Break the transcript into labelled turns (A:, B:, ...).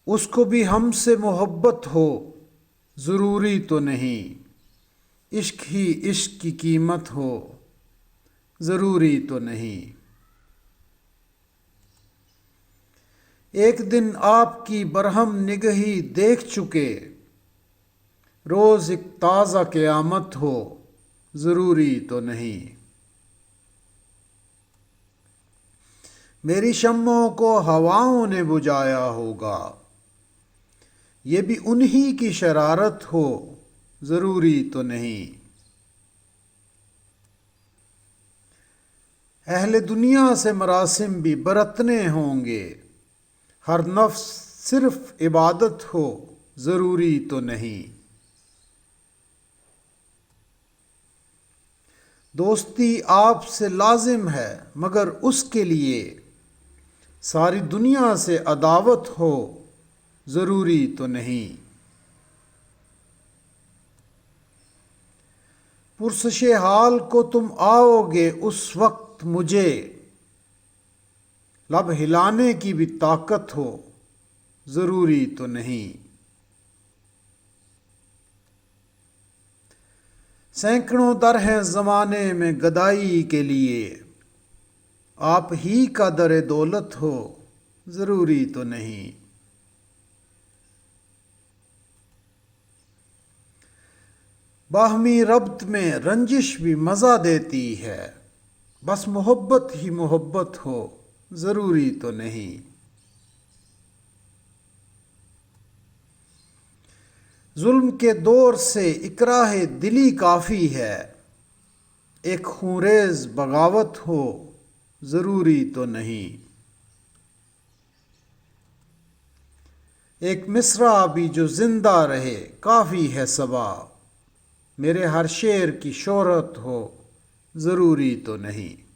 A: اس کو بھی ہم سے محبت ہو ضروری تو نہیں، عشق ہی عشق کی قیمت ہو ضروری تو نہیں۔ ایک دن آپ کی برہم نگہی دیکھ چکے، روز ایک تازہ قیامت ہو ضروری تو نہیں۔ میری شمعوں کو ہواؤں نے بجھایا ہوگا، یہ بھی انہی کی شرارت ہو ضروری تو نہیں۔ اہل دنیا سے مراسم بھی برتنے ہوں گے، ہر نفس صرف عبادت ہو ضروری تو نہیں۔ دوستی آپ سے لازم ہے مگر اس کے لیے ساری دنیا سے عداوت ہو ضروری تو نہیں۔ پرسش حال کو تم آؤ گے اس وقت، مجھے لب ہلانے کی بھی طاقت ہو ضروری تو نہیں۔ سینکڑوں در ہیں زمانے میں گدائی کے لیے، آپ ہی کا در دولت ہو ضروری تو نہیں۔ باہمی ربط میں رنجش بھی مزہ دیتی ہے، بس محبت ہی محبت ہو ضروری تو نہیں۔ ظلم کے دور سے اکراہ دلی کافی ہے، ایک خونریز بغاوت ہو ضروری تو نہیں۔ ایک مصرع بھی جو زندہ رہے کافی ہے صبا، میرے ہر شعر کی شہرت ہو ضروری تو نہیں۔